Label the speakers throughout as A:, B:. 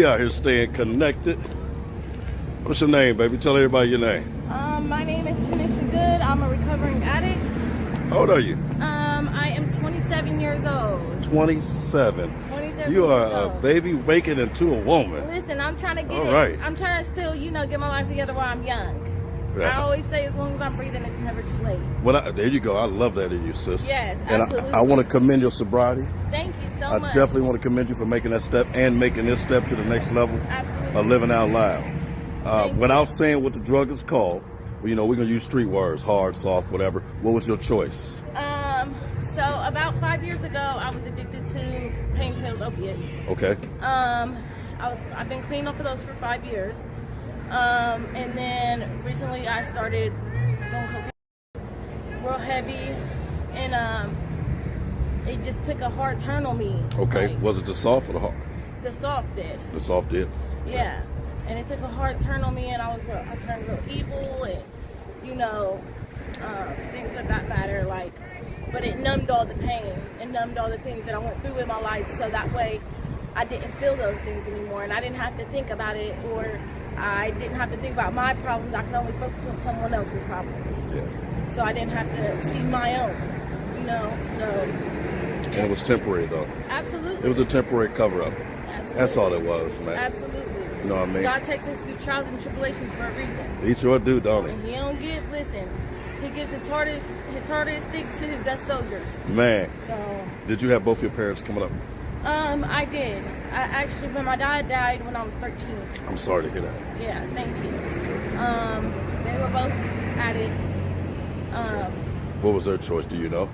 A: We out here staying connected. What's your name, baby? Tell everybody your name.
B: My name is Tanisha Good. I'm a recovering addict.
A: How old are you?
B: I am 27 years old.
A: 27.
B: 27
A: You are
B: years
A: a
B: old.
A: baby waking into a woman.
B: Listen, I'm trying to get
A: All right.
B: I'm trying to still, get my life together while I'm young.
A: Yeah.
B: I always say as long as I'm breathing, it's never too late.
A: Well, there you go. I love that in you, sis.
B: Yes,
A: and
B: absolutely.
A: I want to commend your sobriety.
B: Thank you so
A: I
B: much.
A: definitely want to commend you for making that step and making this step to the next level
B: Absolutely.
A: of living out loud.
B: Thank
A: Without saying what the drug is called, we're going to use street words, hard, soft, whatever. What was your choice?
B: So about 5 years ago, I was addicted to pain pills, opiates.
A: Okay.
B: I've been clean off of those for 5 years. And then recently I started doing cocaine real heavy, and it just took a hard turn on me.
A: Okay.
B: Like,
A: Was it the soft or the hard?
B: the soft did.
A: The soft did?
B: Yeah. And it took a hard turn on me, and I turned real evil, and things of that matter, but it numbed all the pain and numbed all the things that I went through in my life, so that way I didn't feel those things anymore, and I didn't have to think about it, or I didn't have to think about my problems. I could only focus on someone else's problems.
A: Yeah.
B: So I didn't have to see my own, so.
A: And it was temporary, though.
B: Absolutely.
A: It was a temporary cover-up.
B: Absolutely.
A: That's all it was, man.
B: Absolutely.
A: You know what I mean?
B: God takes us through trials and tribulations for a reason.
A: He sure do, don't
B: And
A: he?
B: he don't he gives his hardest things to his best soldiers.
A: Man.
B: So,
A: Did you have both your parents coming up?
B: I did. When my dad died when I was 13.
A: I'm sorry to hear that.
B: Yeah, thank you. They were both addicts.
A: What was their choice? Do you know?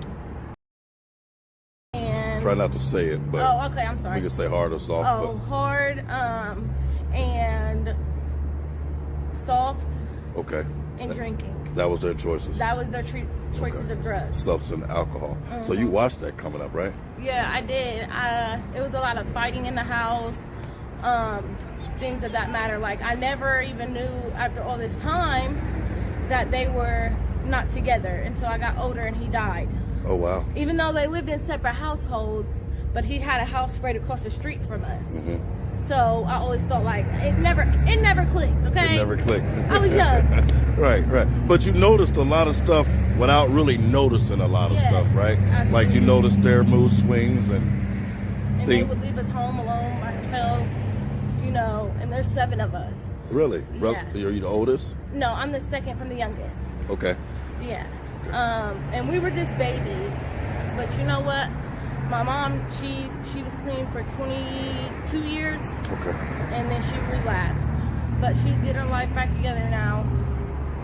B: And
A: Try not to say it, but
B: oh, okay, I'm sorry.
A: we can say hard or soft.
B: Oh, hard, and soft,
A: Okay.
B: and drinking.
A: That was their choices.
B: That was their choices of drugs.
A: Substance, alcohol. So you watched that coming up, right?
B: Yeah, I did. It was a lot of fighting in the house, things of that matter. Like, I never even knew after all this time that they were not together until I got older and he died.
A: Oh, wow.
B: Even though they lived in separate households, but he had a house right across the street from us.
A: Mm-hmm.
B: So I always thought it never clicked, okay?
A: It never clicked.
B: I was young.
A: Right. But you noticed a lot of stuff without really noticing a lot of
B: Yes,
A: stuff, right?
B: absolutely.
A: Like you noticed their mood swings and
B: And they would leave us home alone by ourselves, and there's 7 of us.
A: Really?
B: Yeah.
A: Are you the oldest?
B: No, I'm the second from the youngest.
A: Okay.
B: Yeah. And we were just babies. But you know what? My mom, she was clean for 22 years.
A: Okay.
B: And then she relapsed. But she's getting her life back together now.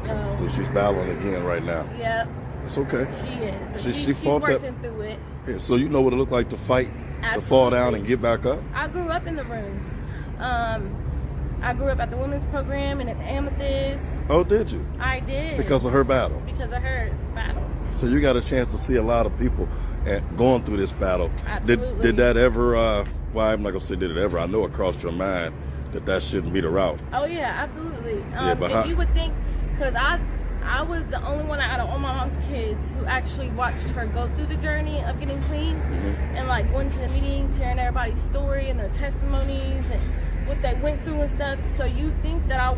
A: So she's battling again right now.
B: Yep.
A: It's okay.
B: She is. But
A: She
B: she's
A: fought that-
B: working through it.
A: Yeah, so you know what it looked like to fight, to fall down and get back up?
B: I grew up in the rooms. I grew up at the women's program and at Amethyst.
A: Oh, did you?
B: I did.
A: Because of her battle.
B: Because of her battle.
A: So you got a chance to see a lot of people going through this battle.
B: Absolutely.
A: Did that ever, well, I'm not going to say did it ever. I know it crossed your mind that shouldn't be the route.
B: Oh, yeah, absolutely.
A: Yeah, but
B: and you would think, because I was the only one out of all my mom's kids who actually watched her go through the journey of getting clean, and going to the meetings, hearing everybody's story and their testimonies and what they went through and stuff. So you think that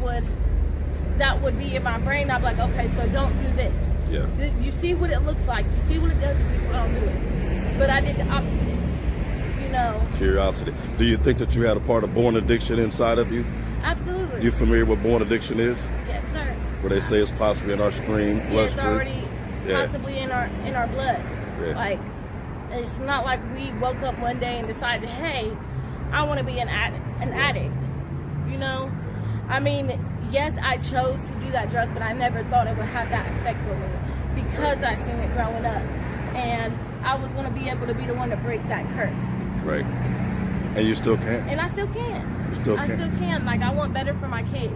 B: that would be in my brain. I'd be like, okay, so don't do this.
A: Yeah.
B: You see what it looks like. You see what it does to people. Don't do it. But I did the opposite.
A: Curiosity. Do you think that you had a part of born addiction inside of you?
B: Absolutely.
A: You familiar with born addiction is?
B: Yes, sir.
A: Where they say it's possibly in our stream,
B: Yeah, it's
A: bloodstream.
B: already possibly in our blood.
A: Yeah.
B: It's not like we woke up one day and decided, hey, I want to be an addict. I mean, yes, I chose to do that drug, but I never thought it would have that effect on me because I seen it growing up, and I was going to be able to be the one to break that curse.
A: Right. And you still can.
B: And I still can.
A: You still
B: I
A: can.
B: still can. I want better for my kids.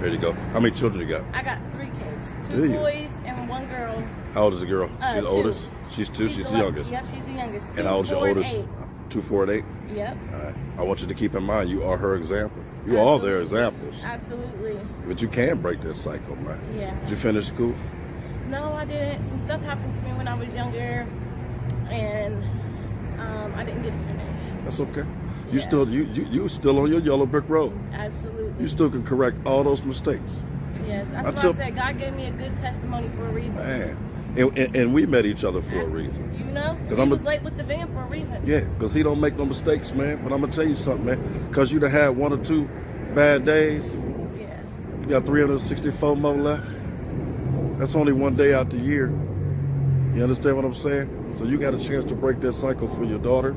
A: There you go. How many children you got?
B: I got 3 kids,
A: Do
B: 2
A: you?
B: boys and 1 girl.
A: How old is the girl? She's the
B: 2.
A: oldest? She's 2? She's the youngest?
B: Yep, she's the youngest. 2,
A: And how old's your
B: 4, and
A: oldest?
B: 8.
A: 2, 4, and 8?
B: Yep.
A: All right. I want you to keep in mind, you are her example. You are their
B: Absolutely.
A: examples.
B: Absolutely.
A: But you can break that cycle, man.
B: Yeah.
A: Did you finish school?
B: No, I didn't. Some stuff happened to me when I was younger, and I didn't get to finish.
A: That's okay. You still you still on your yellow brick road.
B: Absolutely.
A: You still can correct all those mistakes.
B: Yes, that's why I said God gave me a good testimony for a reason.
A: Man. And we met each other for a reason.
B: You know? Because I was late with the van for a reason.
A: Yeah, because he don't make no mistakes, man. But I'm going to tell you something, man. Because you'd have had 1 or 2 bad days.
B: Yeah.
A: You got 364 more left. That's only 1 day out the year. You understand what I'm saying? So you got a chance to break that cycle for your daughter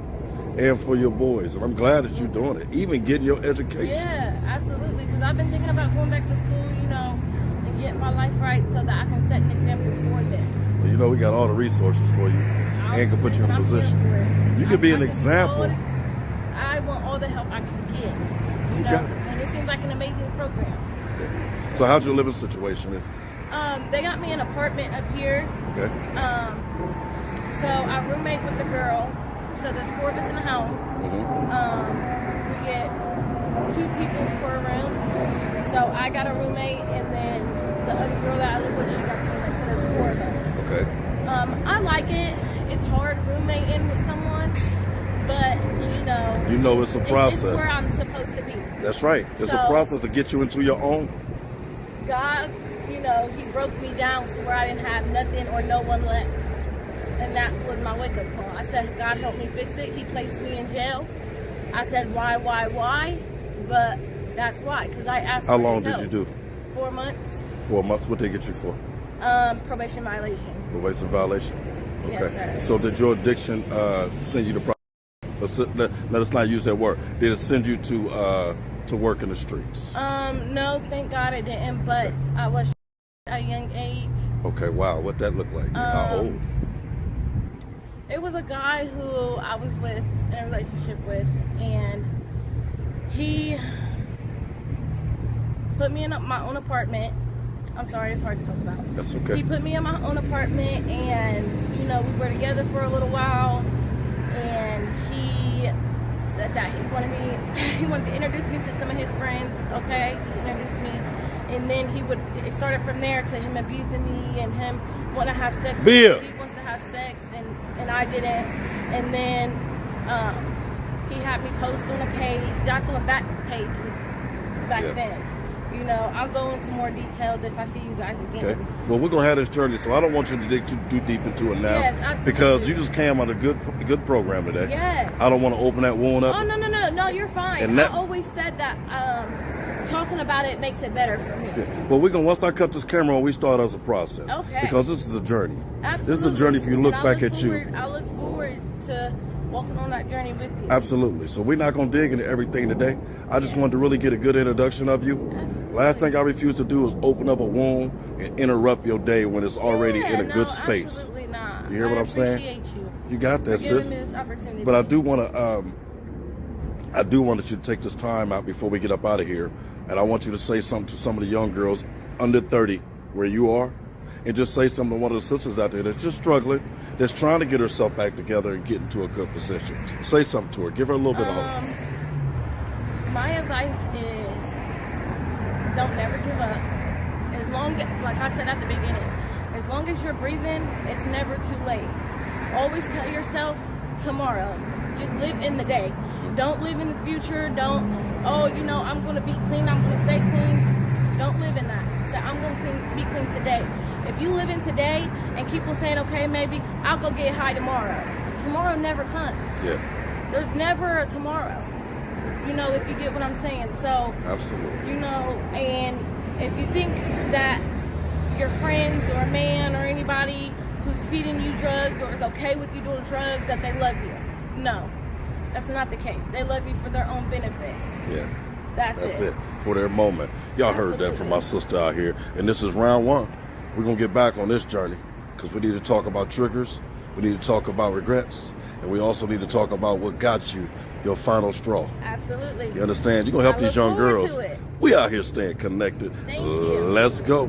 A: and for your boys. And I'm glad that you're doing it. Even getting your education.
B: Yeah, absolutely. Because I've been thinking about going back to school, you know, and getting my life right so that I can set an example for them.
A: Well, you know, we got all the resources for you. And can put you in a position. You could be an example.
B: I want all the help I can get. You know, and it seems like an amazing program.
A: So how's your living situation?
B: They got me an apartment up here.
A: Okay.
B: So I roommate with the girl. So there's 4 of us in the house. We get 2 people per room. So I got a roommate, and then the other girl that I live with, she got a roommate. So there's 4 of us.
A: Okay.
B: I like it. It's hard roommating with someone, but
A: you know it's a process.
B: It's where I'm supposed to be.
A: That's right. It's a process to get you into your own.
B: God, he broke me down to where I didn't have nothing or no one left. And that was my wake-up call. I said, God, help me fix it. He placed me in jail. I said, why? But that's why, because I asked for his help. How long did you do? 4 months. 4 months? What did they get you for? Probation violation.
A: Probation violation? Okay.
B: Yes, sir.
A: So did your addiction send you to let us not use that word. Did it send you to work in the streets?
B: No, thank God it didn't, but I was at a young age.
A: Okay, wow. What that look like? How old?
B: It was a guy who I was with in a relationship with, and he put me in my own apartment. I'm sorry, it's hard to talk about.
A: That's okay.
B: He put me in my own apartment, and we were together for a little while, and he said that he wanted to introduce me to some of his friends. Okay, he introduced me, and then it started from there to him abusing me and him wanting to have sex with me. He wants to have sex, and I didn't. And then he had me post on a page. That's on back pages back then. I'll go into more details if I see you guys again.
A: Okay. Well, we're gonna have this journey, so I don't want you to dig too deep into it now.
B: Yes, absolutely.
A: Because you just came on a good program today.
B: Yes.
A: I don't want to open that wound up.
B: Oh no, you're fine. And I always said that talking about it makes it better for me.
A: Yeah. Well, once I cut this camera on, we start as a process.
B: Okay.
A: Because this is a journey.
B: Absolutely.
A: This is a journey for you to look back at you.
B: I look forward to walking on that journey with you.
A: Absolutely. So we're not going to dig into everything today. I just wanted to really get a good introduction of you.
B: Absolutely.
A: Last thing I refuse to do is open up a wound and interrupt your day when it's already in a good space.
B: Absolutely not.
A: You hear what I'm saying?
B: I appreciate you.
A: You got that, sis.
B: For giving me this opportunity.
A: But I do want you to take this time out before we get up out of here, and I want you to say something to some of the young girls under 30 where you are, and just say something to one of the sisters out there that's just struggling, that's trying to get herself back together and get into a good position. Say something to her. Give her a little bit of hope.
B: My advice is don't never give up. As long as, like I said at the beginning, as long as you're breathing, it's never too late. Always tell yourself tomorrow. Just live in the day. Don't live in the future. Don't, I'm going to be clean. I'm going to stay clean. Don't live in that. Say, I'm going to be clean today. If you live in today and keep on saying, okay, maybe I'll go get high tomorrow. Tomorrow never comes.
A: Yeah.
B: There's never a tomorrow. If you get what I'm saying. So,
A: absolutely.
B: And if you think that your friends or a man or anybody who's feeding you drugs or is okay with you doing drugs, that they love you. No, that's not the case. They love you for their own benefit.
A: Yeah.
B: That's
A: it. For their moment. Y'all heard that from my sister out here. And this is round 1. We're going to get back on this journey because we need to talk about triggers. We need to talk about regrets. And we also need to talk about what got you your final straw.
B: Absolutely.
A: You understand? You're going to help these young girls. We out here staying connected.
B: Thank you.
A: Let's go.